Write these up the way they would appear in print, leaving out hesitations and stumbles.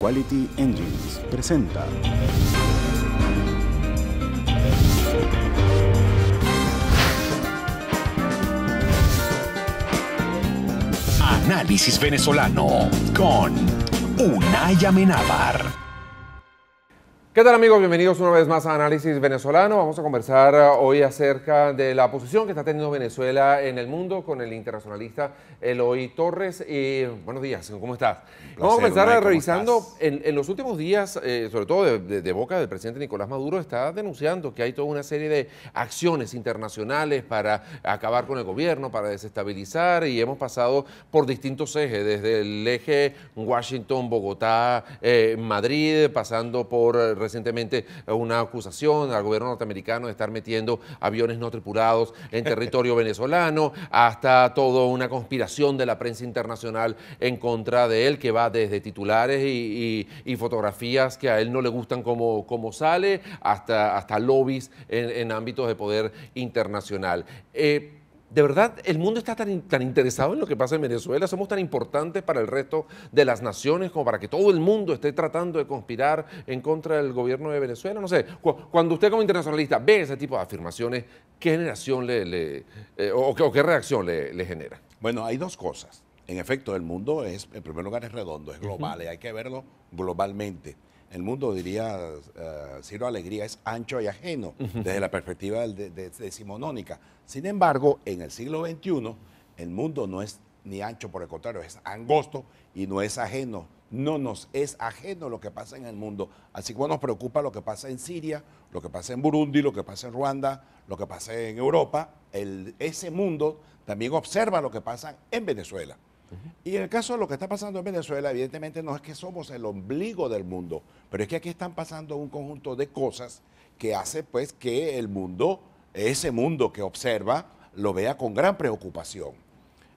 Quality Engines presenta Análisis Venezolano con Unay Amenábar. ¿Qué tal, amigos? Bienvenidos una vez más a Análisis Venezolano. Vamos a conversar hoy acerca de la posición que está teniendo Venezuela en el mundo con el internacionalista Eloy Torres. Buenos días, ¿cómo estás? Vamos a comenzar revisando en los últimos días, sobre todo de boca del presidente Nicolás Maduro, está denunciando que hay toda una serie de acciones internacionales para acabar con el gobierno, para desestabilizar, y hemos pasado por distintos ejes, desde el eje Washington, Bogotá, Madrid, pasando por recientemente una acusación al gobierno norteamericano de estar metiendo aviones no tripulados en territorio venezolano, hasta toda una conspiración de la prensa internacional en contra de él, que va desde titulares y fotografías que a él no le gustan como sale, hasta lobbies en ámbitos de poder internacional. ¿De verdad el mundo está tan interesado en lo que pasa en Venezuela? ¿Somos tan importantes para el resto de las naciones como para que todo el mundo esté tratando de conspirar en contra del gobierno de Venezuela? No sé, cuando usted como internacionalista ve ese tipo de afirmaciones, ¿qué generación o qué reacción le genera? Bueno, hay dos cosas. En efecto, el mundo en primer lugar, es redondo, es global, y hay que verlo globalmente. El mundo, diría Ciro Alegría, es ancho y ajeno desde la perspectiva decimonónica. Sin embargo, en el siglo XXI, el mundo no es ni ancho, por el contrario, es angosto y no es ajeno. No nos es ajeno lo que pasa en el mundo. Así como nos preocupa lo que pasa en Siria, lo que pasa en Burundi, lo que pasa en Ruanda, lo que pasa en Europa, ese mundo también observa lo que pasa en Venezuela. Y en el caso de lo que está pasando en Venezuela, evidentemente no es que somos el ombligo del mundo, pero es que aquí están pasando un conjunto de cosas que hace pues que el mundo, ese mundo que observa, lo vea con gran preocupación.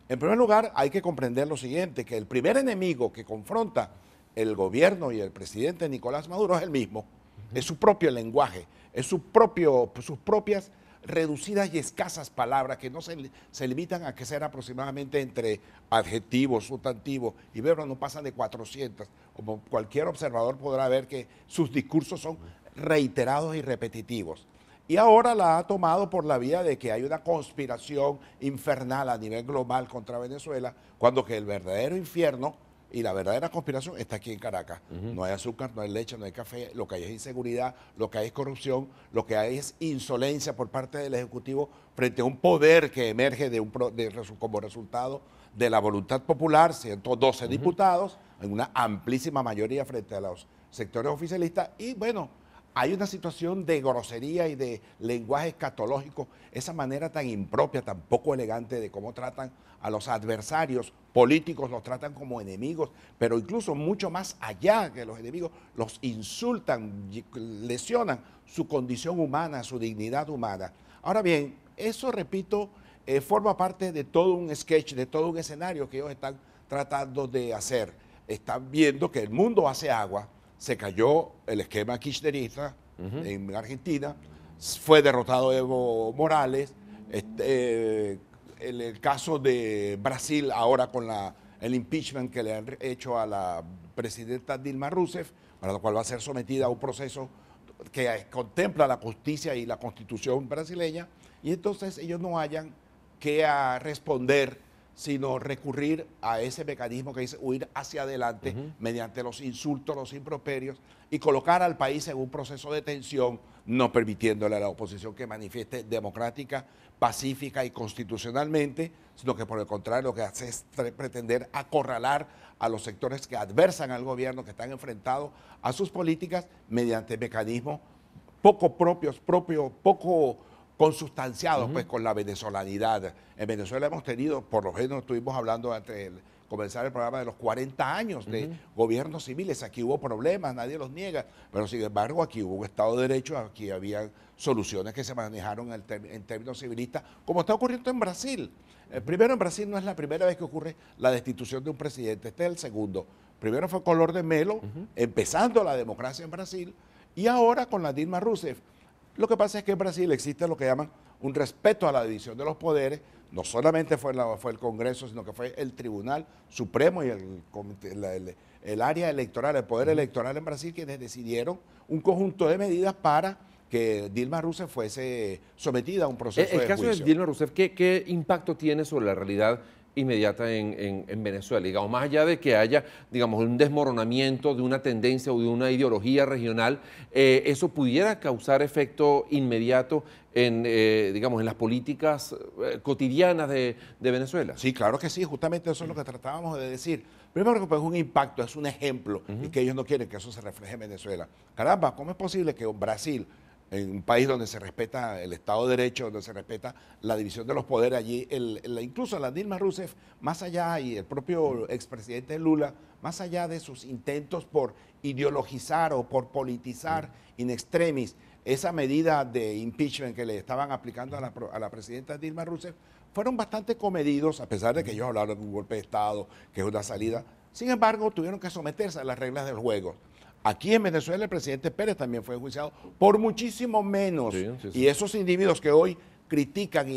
En primer lugar, hay que comprender lo siguiente, que el primer enemigo que confronta el gobierno y el presidente Nicolás Maduro es el mismo, es su propio lenguaje, es sus propias reducidas y escasas palabras que no se limitan a que sean aproximadamente entre adjetivos, sustantivos y verbos, no pasan de 400. Como cualquier observador podrá ver que sus discursos son reiterados y repetitivos. Y ahora la ha tomado por la vía de que hay una conspiración infernal a nivel global contra Venezuela, cuando que el verdadero infierno y la verdadera conspiración está aquí en Caracas. No hay azúcar, no hay leche, no hay café, lo que hay es inseguridad, lo que hay es corrupción, lo que hay es insolencia por parte del Ejecutivo frente a un poder que emerge como resultado de la voluntad popular, 112 diputados, en una amplísima mayoría frente a los sectores oficialistas, y bueno, hay una situación de grosería y de lenguaje escatológico, esa manera tan impropia, tan poco elegante de cómo tratan a los adversarios políticos, los tratan como enemigos, pero incluso mucho más allá que los enemigos, los insultan, lesionan su condición humana, su dignidad humana. Ahora bien, eso, repito, forma parte de todo un sketch, de todo un escenario que ellos están tratando de hacer. Están viendo que el mundo hace agua. Se cayó el esquema kirchnerista en Argentina, fue derrotado Evo Morales, el caso de Brasil ahora con el impeachment que le han hecho a la presidenta Dilma Rousseff, para lo cual va a ser sometida a un proceso que contempla la justicia y la constitución brasileña, y entonces ellos no hayan que responder sino recurrir a ese mecanismo que dice huir hacia adelante mediante los insultos, los improperios, y colocar al país en un proceso de tensión, no permitiéndole a la oposición que manifieste democrática, pacífica y constitucionalmente, sino que por el contrario lo que hace es pretender acorralar a los sectores que adversan al gobierno, que están enfrentados a sus políticas mediante mecanismos poco propios, poco consustanciados pues con la venezolanidad. En Venezuela hemos tenido, por lo menos estuvimos hablando antes de comenzar el programa, de los 40 años de gobiernos civiles. Aquí hubo problemas, nadie los niega, pero sin embargo aquí hubo un Estado de Derecho, aquí había soluciones que se manejaron en términos civilistas, como está ocurriendo en Brasil. Primero, en Brasil no es la primera vez que ocurre la destitución de un presidente, este es el segundo. Primero fue Collor de Mello, empezando la democracia en Brasil, y ahora con la Dilma Rousseff. Lo que pasa es que en Brasil existe lo que llaman un respeto a la división de los poderes. No solamente fue el Congreso, sino que fue el Tribunal Supremo y el área electoral, el poder electoral en Brasil, quienes decidieron un conjunto de medidas para que Dilma Rousseff fuese sometida a un proceso de juicio. El caso de Dilma Rousseff, ¿qué impacto tiene sobre la realidad inmediata en Venezuela? Digamos, más allá de que haya, digamos, un desmoronamiento de una tendencia o de una ideología regional, ¿eso pudiera causar efecto inmediato en, digamos, en las políticas cotidianas de Venezuela? Sí, claro que sí, justamente eso es lo que tratábamos de decir. Primero que pues, es un impacto, es un ejemplo, y que ellos no quieren que eso se refleje en Venezuela. Caramba, ¿cómo es posible que Brasil, en un país donde se respeta el Estado de Derecho, donde se respeta la división de los poderes allí, incluso la Dilma Rousseff, más allá, y el propio expresidente Lula, más allá de sus intentos por ideologizar o por politizar in extremis esa medida de impeachment que le estaban aplicando a la presidenta Dilma Rousseff, fueron bastante comedidos, a pesar de que ellos hablaron de un golpe de Estado, que es una salida. Sin embargo, tuvieron que someterse a las reglas del juego. Aquí en Venezuela el presidente Pérez también fue enjuiciado por muchísimo menos. Sí. Y esos individuos que hoy critican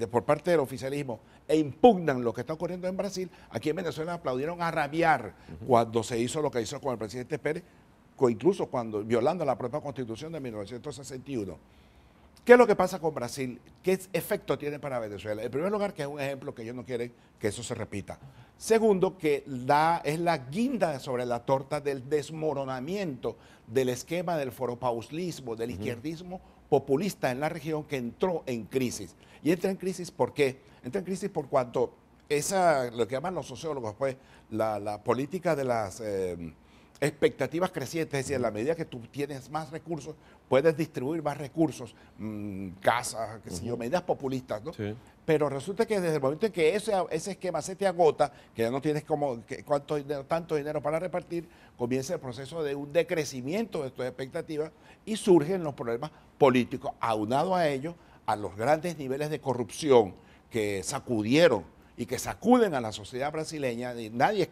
por parte del oficialismo e impugnan lo que está ocurriendo en Brasil, aquí en Venezuela aplaudieron a rabiar cuando se hizo lo que hizo con el presidente Pérez, incluso cuando violando la propia Constitución de 1961. ¿Qué es lo que pasa con Brasil? ¿Qué efecto tiene para Venezuela? En primer lugar, que es un ejemplo que ellos no quieren que eso se repita. Segundo, que es la guinda sobre la torta del desmoronamiento del esquema del foropaulismo, del izquierdismo populista en la región que entró en crisis. Y entra en crisis ¿por qué? Entra en crisis por cuanto lo que llaman los sociólogos, pues, la política de las expectativas crecientes, es decir, en la medida que tú tienes más recursos, puedes distribuir más recursos, casas, qué sé yo, medidas populistas, ¿no? Sí. Pero resulta que desde el momento en que ese esquema se te agota, que ya no tienes tanto dinero para repartir, comienza el proceso de un decrecimiento de tus expectativas y surgen los problemas políticos. Aunado a ello, a los grandes niveles de corrupción que sacudieron y que sacuden a la sociedad brasileña, y nadie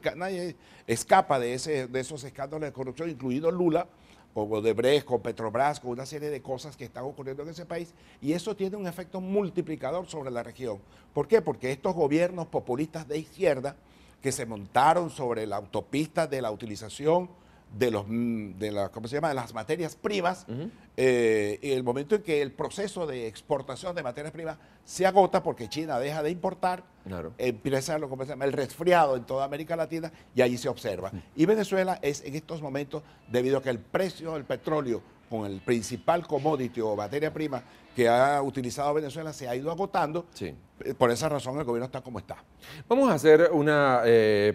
escapa de esos escándalos de corrupción, incluido Lula, con Odebrecht, con Petrobras, con una serie de cosas que están ocurriendo en ese país, y eso tiene un efecto multiplicador sobre la región. ¿Por qué? Porque estos gobiernos populistas de izquierda que se montaron sobre la autopista de la utilización de las materias primas, en el momento en que el proceso de exportación de materias primas se agota porque China deja de importar, claro, empieza el resfriado en toda América Latina y allí se observa. Y Venezuela es en estos momentos, debido a que el precio del petróleo, con el principal commodity o materia prima que ha utilizado Venezuela, se ha ido agotando. Sí. Por esa razón el gobierno está como está. Vamos a hacer una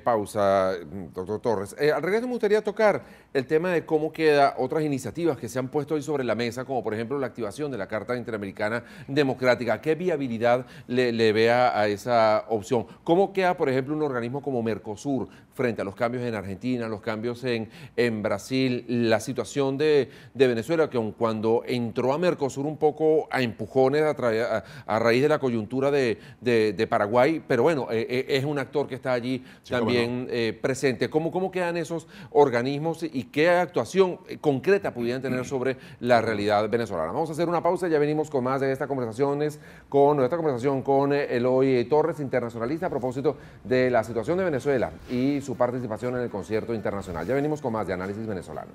pausa, doctor Torres. Al regreso me gustaría tocar el tema de cómo quedan otras iniciativas que se han puesto hoy sobre la mesa, como por ejemplo la activación de la Carta Interamericana Democrática. ¿Qué viabilidad le vea a esa opción? ¿Cómo queda, por ejemplo, un organismo como Mercosur frente a los cambios en Argentina, los cambios en Brasil, la situación de Venezuela, que aun cuando entró a Mercosur un poco a empujones a raíz de la coyuntura de Paraguay, pero bueno, es un actor que está allí también presente. ¿Cómo quedan esos organismos y qué actuación concreta pudieran tener sobre la realidad venezolana? Vamos a hacer una pausa y ya venimos con más de nuestra conversación con Eloy Torres, internacionalista, a propósito de la situación de Venezuela y su participación en el concierto internacional. Ya venimos con más de Análisis Venezolano.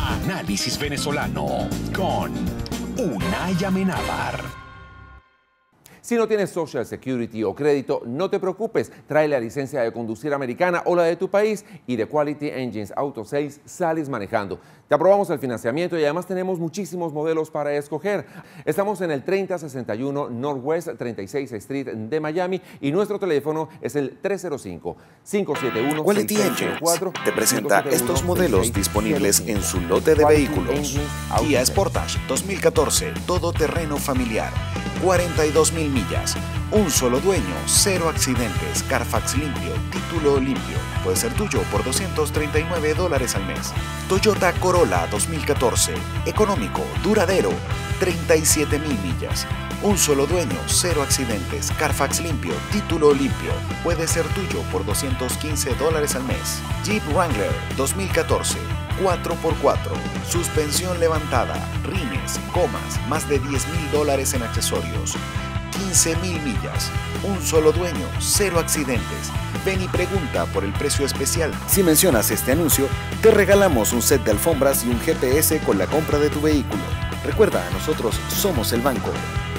Análisis Venezolano con Unay Amenábar. Si no tienes Social Security o crédito, no te preocupes. Trae la licencia de conducir americana o la de tu país y de Quality Engines Auto Sales sales manejando. Te aprobamos el financiamiento y además tenemos muchísimos modelos para escoger. Estamos en el 3061 Northwest 36th Street de Miami y nuestro teléfono es el 305-571-6604. Quality Engines te presenta estos modelos disponibles en su lote de vehículos. Kia Sportage 2014, todoterreno familiar, 42,000 millas, un solo dueño, 0 accidentes, Carfax limpio, título limpio. Puede ser tuyo por $239 al mes. Toyota Corolla 2014, económico, duradero, 37,000 millas. Un solo dueño, 0 accidentes, Carfax limpio, título limpio. Puede ser tuyo por $215 al mes. Jeep Wrangler 2014, 4x4, suspensión levantada, rines, gomas, más de $10,000 en accesorios. 15.000 millas. Un solo dueño, 0 accidentes. Ven y pregunta por el precio especial. Si mencionas este anuncio, te regalamos un set de alfombras y un GPS con la compra de tu vehículo. Recuerda, nosotros somos el banco.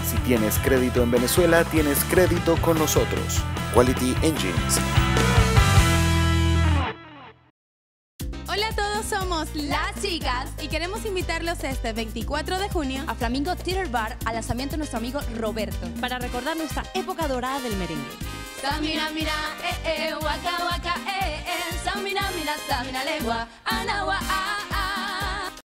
Si tienes crédito en Venezuela, tienes crédito con nosotros. Quality Engines. Hola a todos, somos Las Chicas y queremos invitarlos este 24 de junio a Flamingo Theater Bar al lanzamiento de nuestro amigo Roberto para recordar nuestra época dorada del merengue. Samina mira, waka waka, Samina mira, Samina legua, anawa,